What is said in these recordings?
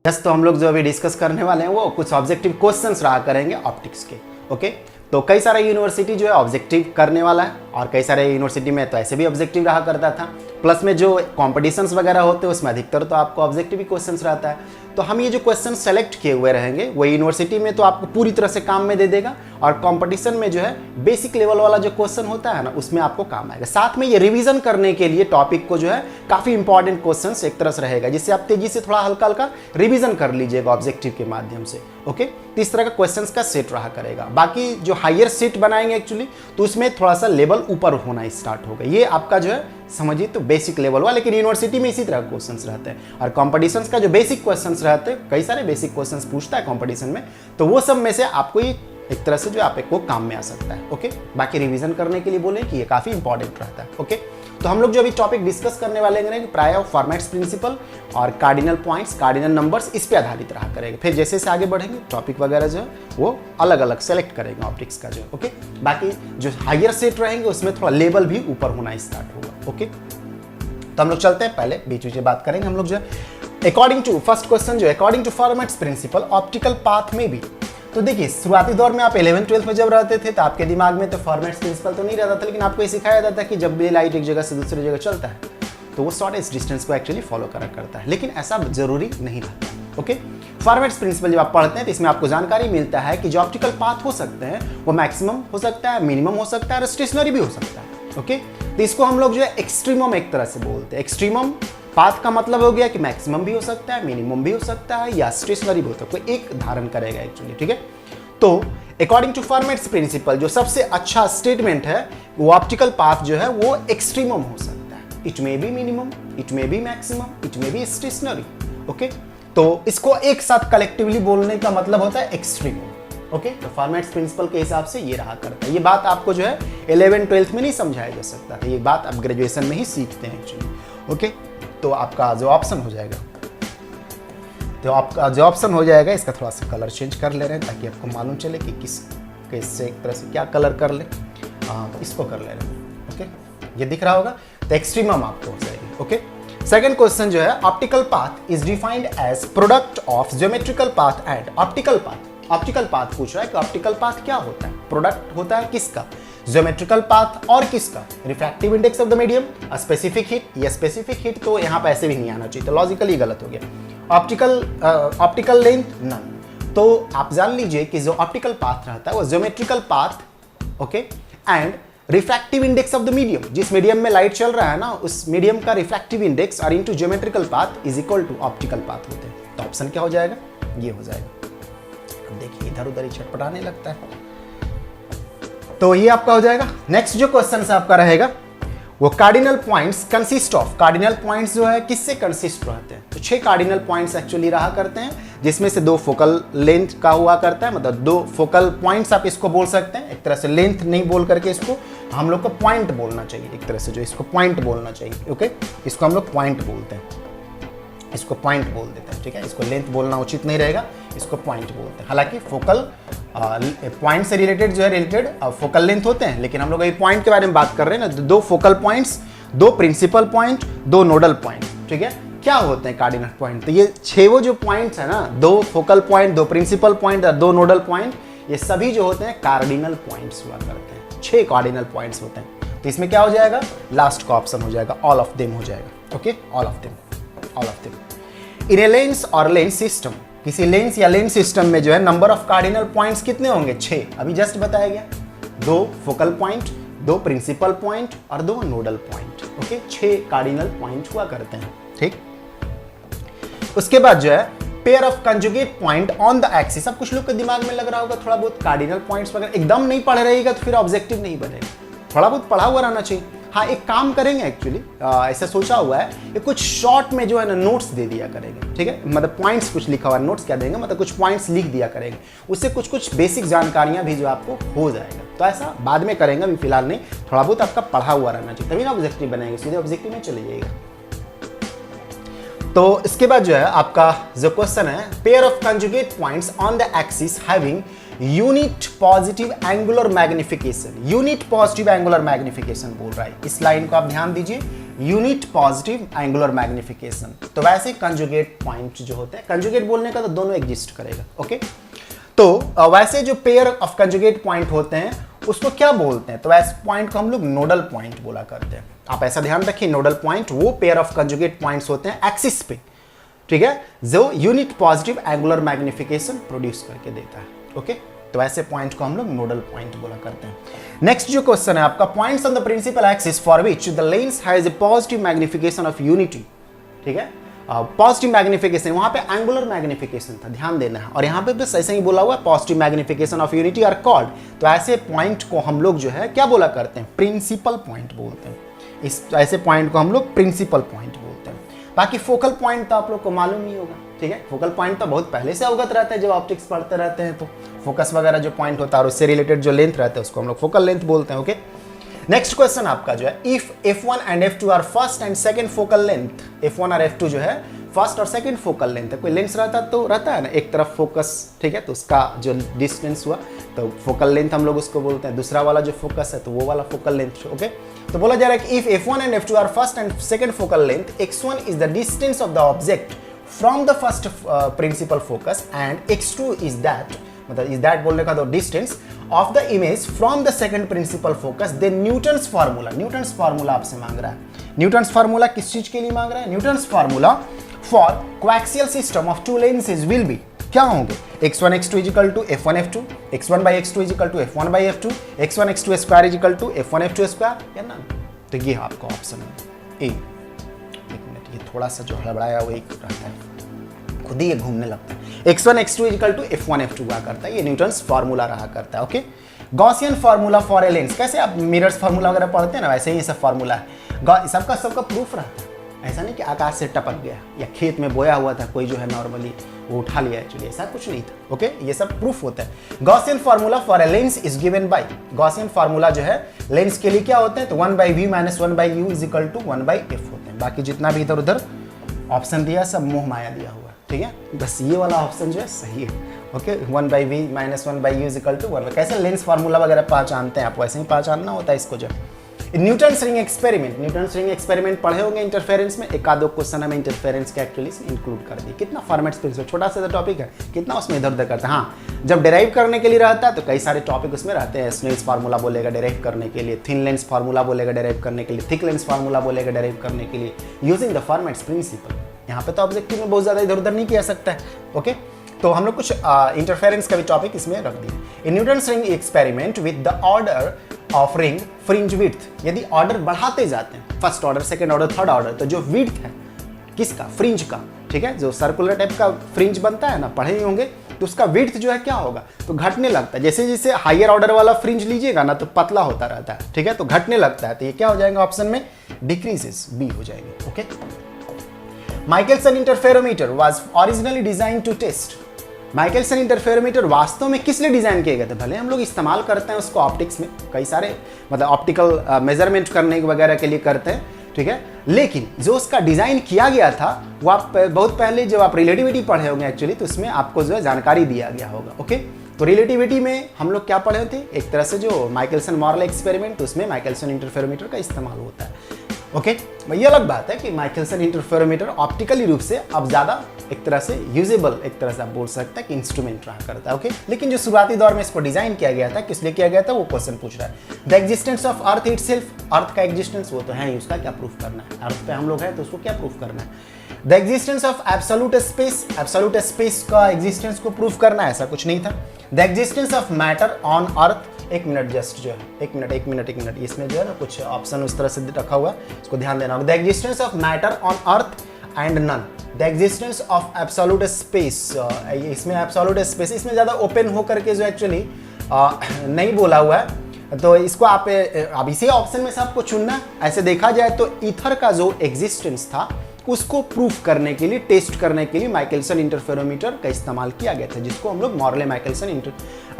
Just तो हम लोग जो अभी डिस्कस करने वाले हैं वो कुछ ऑब्जेक्टिव क्वेश्चंस रहा करेंगे ऑप्टिक्स के। ओके, तो कई सारा यूनिवर्सिटी जो है ऑब्जेक्टिव करने वाला है और कई सारे यूनिवर्सिटी में तो ऐसे भी ऑब्जेक्टिव रहा करता था। प्लस में जो कॉम्पिटिशन्स वगैरह होते हैं उसमें अधिकतर तो आपको ऑब्जेक्टिव ही क्वेश्चंस रहता है। तो हम ये जो क्वेश्चन सेलेक्ट किए हुए रहेंगे वो यूनिवर्सिटी में तो आपको पूरी तरह से काम में दे देगा और कंपटीशन में जो है बेसिक लेवल वाला जो क्वेश्चन होता है ना उसमें आपको काम आएगा। साथ में ये रिवीजन करने के लिए टॉपिक को जो है काफी इंपॉर्टेंट क्वेश्चंस एक तरह से रहेगा जिससे आप तेजी से थोड़ा हल्का हल्का रिवीजन कर लीजिएगा ऑब्जेक्टिव के माध्यम से। ओके, तो इस तरह का क्वेश्चंस का सेट रहा करेगा। बाकी जो हायर सेट बनाएंगे एक्चुअली तो उसमें थोड़ा सा लेवल ऊपर होना स्टार्ट होगा। ये आपका जो है समझिए तो बेसिक लेवल हुआ, लेकिन यूनिवर्सिटी में इसी तरह के क्वेश्चंस रहते हैं और कॉम्पिटिशन्स का जो बेसिक क्वेश्चंस रहते हैं कई सारे बेसिक क्वेश्चंस पूछता है कॉम्पिटिशन में, तो वो सब में से आपको ये एक तरह से जो आप एक को काम में आ सकता है। ओके, बाकी रिवीजन करने के लिए बोले कि ये काफी इंपॉर्टेंट रहता है। ओके, तो हम लोग जो अभी टॉपिक डिस्कस करने वाले हैं प्राय ऑफ फॉर्मेट्स प्रिंसिपल और कार्डिनल पॉइंट्स, कार्डिनल नंबर्स, इस पे आधारित रहा करेंगे। फिर जैसे से आगे बढ़ेंगे टॉपिक वगैरह जो है वो अलग अलग सेलेक्ट करेंगे ऑप्टिक्स का जो है। ओके, बाकी जो हायर सेट रहेंगे उसमें थोड़ा लेवल भी ऊपर होना स्टार्ट होगा। ओके, तो हम लोग चलते हैं, पहले बीच बीच में बात करेंगे हम लोग जो है अकॉर्डिंग टू फर्स्ट क्वेश्चन जो according to Fermat's principle optical path में भी। तो देखिए शुरुआती दौर में आप 11th-12th में जब रहते थे तो आपके दिमाग में तो फॉर्मेट्स प्रिंसिपल तो नहीं रहता था, लेकिन आपको ये सिखाया जाता है कि जब भी लाइट एक जगह से दूसरी जगह चलता है तो वो शॉर्टेस्ट डिस्टेंस को एक्चुअली फॉलो करा करता है, लेकिन ऐसा जरूरी नहीं रहता। ओके, फॉर्मेट्स प्रिंसिपल जब आप पढ़ते हैं तो इसमें आपको जानकारी मिलता है कि जो ऑप्टिकल पाथ हो सकते हैं वो मैक्सिमम हो सकता है, मिनिमम हो सकता है और स्टेशनरी भी हो सकता है। ओके, तो इसको हम लोग जो है एक्सट्रीमम एक तरह से बोलते हैं। एक्सट्रीमम पाथ का मतलब हो गया कि मैक्सिमम भी हो सकता है, मिनिमम भी हो सकता है या स्टेशनरी भी हो सकता है, कोई एक धारण करेगा एक्चुअली। ठीक है, तो अकॉर्डिंग टू फॉर्मेट्स प्रिंसिपल जो सबसे अच्छा स्टेटमेंट है वो ऑप्टिकल पाथ जो है वो एक्सट्रीमम हो सकता है। It may be minimum, it may be maximum, it may be stationary. Okay, तो इसको एक साथ कलेक्टिवली बोलने का मतलब होता है एक्सट्रीमम। ओके, तो फॉर्मेट्स प्रिंसिपल के हिसाब से ये रहा करता है। ये बात आपको जो है 11th-12th में नहीं समझाया जा सकता था, ये बात आप ग्रेजुएशन में ही सीखते हैं एक्चुअली। ओके, तो आपका जो ऑप्शन हो जाएगा इसका थोड़ा सा कलर चेंज कर ले रहे हैं ताकि आपको मालूम चले कि किस कैसे एक तरह से क्या कलर कर ले। इसको कर ले रहे हैं। ओके, ये दिख रहा होगा, तो एक्सट्रीमम आपको हो जाएगी। ओके, सेकंड क्वेश्चन जो है optical path is defined as product of geometrical path and optical path. Optical path पूछ रहा है कि ऑप्टिकल पाथ क्या होता है, प्रोडक्ट होता है किसका, ज्योमेट्रिकल पाथ और किसका, refractive index of the medium, specific heat. या स्पेसिफिक हिट तो यहाँ पे ऐसे भी नहीं आना चाहिए, तो लॉजिकली गलत हो गया। Optical length none. तो आप जान लीजिए कि जो ऑप्टिकल पाथ रहता है वो geometrical path, okay, and refractive index of the medium, जिस मीडियम में लाइट चल रहा है ना उस मीडियम का रिफ्रैक्टिव इंडेक्स और into geometrical path is equal to optical path होते हैं। तो ऑप्शन क्या हो जाएगा, ये हो जाएगा। देखिए इधर उधर ही छटपटाने लगता है, तो ये आपका हो जाएगा। नेक्स्ट जो क्वेश्चन आपका रहेगा वो cardinal points consist of. Cardinal points जो है किससे कंसिस्ट रहते हैं, तो 6 कार्डिनल पॉइंट्स एक्चुअली रहा करते हैं जिसमें से 2 फोकल लेंथ का हुआ करता है, मतलब 2 फोकल पॉइंट्स आप इसको बोल सकते हैं। एक तरह से लेंथ नहीं बोल करके इसको हम लोग को पॉइंट बोलना चाहिए, एक तरह से जो इसको पॉइंट बोलना चाहिए। ओके, इसको हम लोग पॉइंट बोलते हैं, इसको पॉइंट बोल देते हैं। ठीक है, इसको लेंथ बोलना उचित नहीं रहेगा, इसको पॉइंट बोलते हैं। हालांकि फोकल पॉइंट से रिलेटेड जो है रिलेटेड फोकल लेंथ होते हैं, लेकिन हम लोग अभी पॉइंट के बारे में बात कर रहे हैं ना। 2 focal points, 2 principal point, 2 nodal point. ठीक है, क्या होते हैं कार्डिनल पॉइंट, तो ये 6 वो जो पॉइंट्स है ना, 2 फोकल पॉइंट, 2 प्रिंसिपल पॉइंट और 2 नोडल पॉइंट, ये सभी जो होते हैं कार्डिनल पॉइंट्स हुआ करते हैं। 6 कार्डिनल पॉइंट्स होते हैं। तो इसमें क्या हो जाएगा, लास्ट का ऑप्शन हो जाएगा, ऑल ऑफ देम हो जाएगा। Okay, all of them. In a lens और लेंस सिस्टम, किसी लेंस या लेंस सिस्टम में जो है नंबर ऑफ कार्डिनल पॉइंट्स कितने होंगे, 6। अभी जस्ट बताया गया, 2 फोकल पॉइंट, 2 प्रिंसिपल पॉइंट और 2 nodal point. Okay, 6 cardinal point हुआ करते हैं। ठीक, उसके बाद जो है pair of conjugate point on the axis. अब कुछ लोग के दिमाग में लग रहा होगा थोड़ा बहुत कार्डिनल पॉइंट्स वगैरह एकदम नहीं पढ़ रहेगा तो फिर ऑब्जेक्टिव नहीं बनेगा, थोड़ा बहुत पढ़ा हुआ रहना चाहिए। हाँ, एक काम करेंगे एक्चुअली, ऐसा सोचा हुआ है ये कुछ शॉर्ट में जो है ना नोट्स दे दिया करेंगे। ठीक है, मतलब पॉइंट्स कुछ लिखा हुआ, नोट्स क्या देंगे, मतलब कुछ पॉइंट्स लिख दिया करेंगे, उससे कुछ बेसिक जानकारियां भी जो आपको हो जाएगा। तो ऐसा बाद में करेंगे, अभी फिलहाल नहीं, थोड़ा बहुत आपका पढ़ा हुआ रहना चाहिए, तभी ना ऑब्जेक्टिव बनेंगे, सीधे ऑब्जेक्टिव में चले जाइएगा। तो इसके बाद जो है आपका जो क्वेश्चन है pair of conjugate points on the axis having unit positive angular magnification. Unit positive angular magnification बोल रहा है, इस लाइन को आप ध्यान दीजिए। Unit positive angular magnification. तो वैसे कंजुगेट पॉइंट जो होते हैं, कंजुगेट बोलने का तो दोनों एग्जिस्ट करेगा, ओके। तो वैसे जो पेयर ऑफ कंजुगेट पॉइंट होते हैं उसको क्या बोलते हैं, तो वैसे पॉइंट को हम लोग नोडल पॉइंट बोला करते हैं। आप ऐसा ध्यान रखिए, नोडल पॉइंट वो पेयर ऑफ कंजुगेट पॉइंट्स होते हैं एक्सिस पे, ठीक है, जो unit positive angular magnification produce करके देता है, ओके। तो ऐसे पॉइंट को हम लोग नोडल पॉइंट बोला करते हैं। नेक्स्ट जो क्वेश्चन है आपका, points on the principal axis for which the lens has a positive magnification of unity, ठीक है। पॉजिटिव मैग्निफिकेशन, वहां पे एंगुलर मैग्निफिकेशन था, ध्यान देना है, और यहाँ पे बस ऐसे ही बोला हुआ positive magnification of unity are called. तो ऐसे पॉइंट को हम लोग जो है क्या बोला करते हैं, प्रिंसिपल पॉइंट बोलते हैं। इस ऐसे पॉइंट को हम लोग प्रिंसिपल पॉइंट बोलते हैं। बाकी फोकल पॉइंट तो आप लोग को मालूम नहीं होगा, ठीक है। फोकल पॉइंट तो बहुत पहले से अवगत रहता है, जब ऑप्टिक्स पढ़ते रहते हैं तो फोकस वगैरह जो पॉइंट होता है और उससे रिलेटेड जो लेंथ रहता है उसको हम लोग फोकल लेंथ बोलते हैं, ओके। नेक्स्ट क्वेश्चन आपका जो है, if f1 and f2 are first and second focal length, f1 और f2 जो है फर्स्ट और सेकंड फोकल लेंथ है, कोई लेंस रहता तो रहता है ना एक तरफ फोकस, ठीक है, तो उसका जो डिस्टेंस हुआ तो फोकल लेंथ हम लोग उसको बोलते हैं। दूसरा वाला जो फोकस है तो वो वाला फोकल लेंथ, ओके। तो बोला जा रहा है कि if f1 and f2 are first and second focal length, x1 is the distance of the object from the first principal focus and x2 is that, मतलब इज दैट बोलने का तो distance of the image from the second principal focus, then Newton's formula, Newton's formula आपसे मांग रहा है। Newton's formula किस चीज के लिए मांग रहा है, Newton's formula for coaxial system of two lenses will be, क्या होंगे, x1 x2 equal to f1 f2, x1 by x2 equal to f1 by f2, x1 x2 square equal to f1 f2 square, या ना। तो ये आपका option है ए। एक minute, ये थोड़ा सा जो हड़बड़ाया वो एक रहता है, खुद ही ये घूमने लगता है। x1 x2 equal to f1 f2 हुआ करता है, ये न्यूटन्स फार्मूला रहा करता है, okay. Gaussian formula for a lens, कैसे आप मिरर्स फार्मूला वगैरह पढ़ते हैं ना, वैसे ही ये सब फार्मूला है, सबका प्रूफ रहता है। ऐसा नहीं कि आकाश से टपक गया या खेत में बोया हुआ था कोई जो है नॉर्मली वो उठा लिया, एक्चुअली ऐसा कुछ नहीं था, ओके। ये सब प्रूफ होता है। Gaussian formula for a lens is given by, Gaussian formula जो है लेंस के लिए क्या होते हैं, तो 1/v - 1/u is equal to 1/f होते हैं। बाकी जितना भी इधर उधर ऑप्शन दिया सब मोह माया दिया हुआ, ठीक है। बस ये वाला ऑप्शन जो है सही है, okay. 1/v - 1/u is equal to 1। कैसे लेंस फार्मूला वगैरह पहचानते हैं आप, वैसे ही पहचानना होता है इसको। जब Newton's ring experiment, Newton's ring experiment पढ़े होंगे इंटरफेरेंस में, एक आधो क्वेश्चन हमें इंटरफेरेंस के एक्चुअली इंक्लूड कर दिए। कितना फॉर्मेट्स पे, छोटा सा टॉपिक है, कितना उसमें इधर उधर करता है। हाँ, जब डेराइव करने के लिए रहता है तो कई सारे टॉपिक उसमें रहते हैं। स्नेल्स फार्मूला बोलेगा डेराइव करने के लिए, थिन लेंस फार्मूला बोलेगा डेराइव करने के लिए, थिक लेंस फार्मूला बोलेगा डेराइव करने के लिए, यूजिंग द फॉर्मेट्स प्रिंसिपल। यहाँ पे तो ऑब्जेक्टिव में बहुत ज़्यादा इधर उधर नहीं किया सकता है, ओके। तो हम लोग कुछ इंटरफेरेंस का भी टॉपिक इसमें रख दिए। In Newton's ring experiment with the order of ring fringe width, यदि ऑर्डर बढ़ाते जाते हैं, first order, second order, third order, तो जो विड्थ है किसका, फ्रिंज का, ठीक है, जो सर्कुलर टाइप का फ्रिंज बनता है ना, पढ़े ही होंगे, तो उसका विड्थ जो है क्या होगा, तो घटने लगता है। जैसे जैसे हायर ऑर्डर वाला फ्रिंज लीजिएगा ना तो पतला होता रहता है, ठीक है, तो घटने लगता है। तो ये क्या हो जाएगा ऑप्शन में, डिक्रीजेस, बी हो जाएंगे, okay. Michelson interferometer was originally design to test, Michelson interferometer वास्तव में किस लिए डिजाइन किए गए थे। भले हम लोग इस्तेमाल करते हैं उसको ऑप्टिक्स में, कई सारे मतलब ऑप्टिकल मेजरमेंट करने वगैरह के लिए करते हैं, ठीक है, लेकिन जो उसका डिजाइन किया गया था वो आप बहुत पहले जब आप रिलेटिविटी पढ़े होंगे एक्चुअली, तो उसमें आपको जो है जानकारी दिया गया होगा, ओके। तो रिलेटिविटी में हम लोग क्या पढ़े थे, एक तरह से जो माइकलसन मॉरले एक्सपेरिमेंट, तो उसमें माइकलसन इंटरफेरोमीटर का इस्तेमाल होता है, ओके। ये अलग बात है कि माइकलसन इंटरफेरोमीटर ऑप्टिकली रूप से अब ज़्यादा एक तरह से यूजेबल, एक तरह से आप बोल सकते हैं कि इंस्ट्रूमेंट रहा करता है, ओके। लेकिन जो शुरुआती दौर में इसको डिजाइन किया गया था, किस लिए किया गया था, वो क्वेश्चन पूछ रहा है। The existence of earth itself, earth का एग्जिस्टेंस वो तो है ही, उसका क्या प्रूफ करना है, अर्थ पे हम लोग हैं तो उसको क्या प्रूफ करना है। The existence of absolute space, absolute space का एग्जिस्टेंस को प्रूफ करना है, ऐसा कुछ नहीं था। The existence of matter on अर्थ, एक मिनट जस्ट जो है, एक मिनट, इसमें जो है ना कुछ ऑप्शन उस तरह से रखा हुआ है, इसको ध्यान देना होगा। The existence of matter on earth and none, the existence of absolute space, इसमें एब्सोल्यूट स्पेस, इसमें ज़्यादा ओपन हो करके जो एक्चुअली नहीं बोला हुआ है, तो इसको आप अब इसी ऑप्शन में से आपको चुनना। ऐसे देखा जाए तो ईथर का जो एग्जिस्टेंस था उसको प्रूफ करने के लिए, टेस्ट करने के लिए माइकलसन इंटरफेरोमीटर का इस्तेमाल किया गया था, जिसको हम लोग मॉरले माइकलसन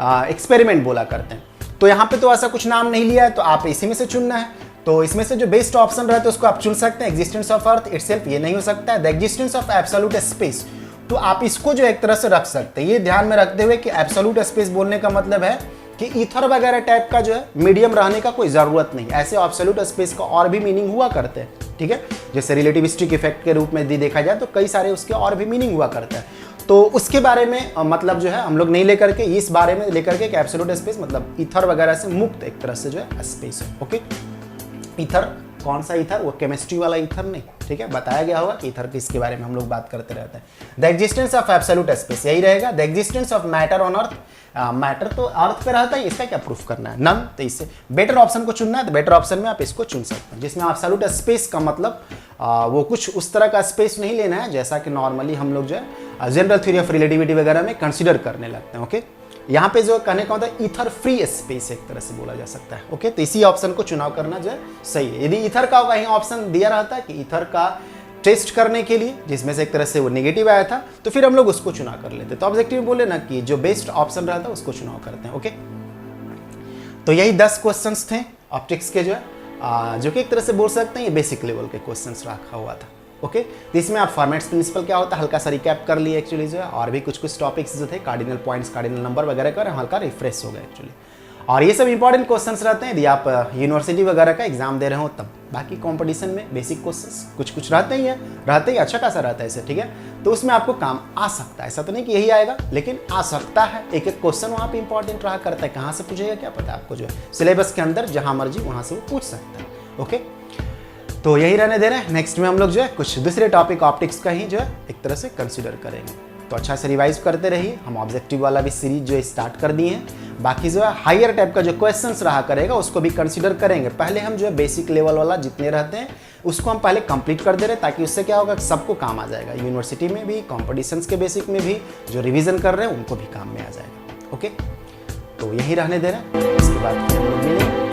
एक्सपेरिमेंट बोला करते हैं। तो यहाँ पे तो ऐसा कुछ नाम नहीं लिया है, तो आप इसी में से चुनना है। तो इसमें से जो बेस्ट ऑप्शन रहता है उसको आप चुन सकते हैं। एग्जिस्टेंस ऑफ अर्थ इटसेल्फ ये नहीं हो सकता है। The existence of absolute space, तो आप इसको जो एक तरह से रख सकते हैं, ये ध्यान में रखते हुए कि एब्सोल्यूट स्पेस बोलने का मतलब है कि ईथर वगैरह टाइप का जो है मीडियम रहने का कोई जरूरत नहीं। ऐसे एब्सोल्यूट स्पेस का और भी मीनिंग हुआ करते हैं, ठीक है। जैसे रिलेटिविस्टिक इफेक्ट के रूप में यदि देखा जाए तो कई सारे उसके और भी मीनिंग हुआ करता है, तो उसके बारे में मतलब जो है हम लोग नहीं लेकर के, इस बारे में लेकर के एब्सोल्यूट स्पेस मतलब ईथर वगैरह से मुक्त एक तरह से जो है स्पेस है। ओके, ईथर कौन सा ईथर, वो केमिस्ट्री वाला ईथर नहीं, ठीक है। बताया गया होगा कि ईथर किसके बारे में हम लोग बात करते रहते हैं। The existence of absolute space यही रहेगा। The existence of matter on earth, matter तो अर्थ पे रहता है, इसका क्या प्रूफ करना है, नन। तो इससे बेटर ऑप्शन को चुनना है, तो बेटर ऑप्शन में आप इसको चुन सकते हैं, जिसमें एब्सोल्यूट स्पेस का मतलब वो कुछ उस तरह का स्पेस नहीं लेना है जैसा कि नॉर्मली हम लोग जो है जनरल थ्योरी ऑफ रिलेटिविटी वगैरह में कंसिडर करने लगते हैं। ओके, यहाँ पे जो कहने का होता है ईथर फ्री स्पेस एक तरह से बोला जा सकता है। ओके, तो इसी ऑप्शन को चुनाव करना जो है सही है। यदि ईथर का कहीं ऑप्शन दिया रहता है कि ईथर का टेस्ट करने के लिए, जिसमें से एक तरह से वो नेगेटिव आया था, तो फिर हम लोग उसको चुनाव कर लेते। तो ऑब्जेक्टिव बोले ना कि जो बेस्ट ऑप्शन रहता है उसको चुनाव करते हैं। ओके, तो यही 10 क्वेश्चंस थे ऑप्टिक्स के जो है जो कि एक तरह से बोल सकते हैं ये बेसिक लेवल के क्वेश्चंस रखा हुआ था। ओके, तो इसमें आप फॉर्मेट्स प्रिंसिपल क्या होता है हल्का सा रिकैप कर लिए एक्चुअली जो है, और भी कुछ टॉपिक्स जो थे कार्डिनल पॉइंट्स, कार्डिनल नंबर वगैरह कर हल्का रिफ्रेश हो गए एक्चुअली। और ये सब इंपॉर्टेंट क्वेश्चंस रहते हैं यदि आप यूनिवर्सिटी वगैरह का एग्जाम दे रहे हो तब। बाकी कंपटीशन में बेसिक क्वेश्चंस कुछ रहते ही अच्छा खासा रहता है इसे, ठीक है। तो उसमें आपको काम आ सकता है, ऐसा तो नहीं कि यही आएगा, लेकिन आ सकता है। एक एक क्वेश्चन वहाँ पे इंपॉर्टेंट रहा करता है, कहाँ से पूछेगा क्या पता आपको, जो है सिलेबस के अंदर जहाँ मर्जी वहाँ से वो पूछ सकता है। ओके, तो यही रहने दे रहे हैं। नेक्स्ट में हम लोग जो है कुछ दूसरे टॉपिक ऑप्टिक्स का ही जो है एक तरह से कंसिडर करेंगे। तो अच्छा से रिवाइज करते रहिए। हम ऑब्जेक्टिव वाला भी सीरीज जो है स्टार्ट कर दिए हैं। बाकी जो है हायर टाइप का जो क्वेश्चंस रहा करेगा उसको भी कंसिडर करेंगे। पहले हम जो है बेसिक लेवल वाला जितने रहते हैं उसको हम पहले कंप्लीट कर दे रहे हैं, ताकि उससे क्या होगा सबको काम आ जाएगा, यूनिवर्सिटी में भी, कॉम्पिटिशन्स के बेसिक में भी, जो रिविजन कर रहे हैं उनको भी काम में आ जाएगा। ओके, तो यही रहने दे रहे हैं। इसके बाद हम लोग मिलेंगे।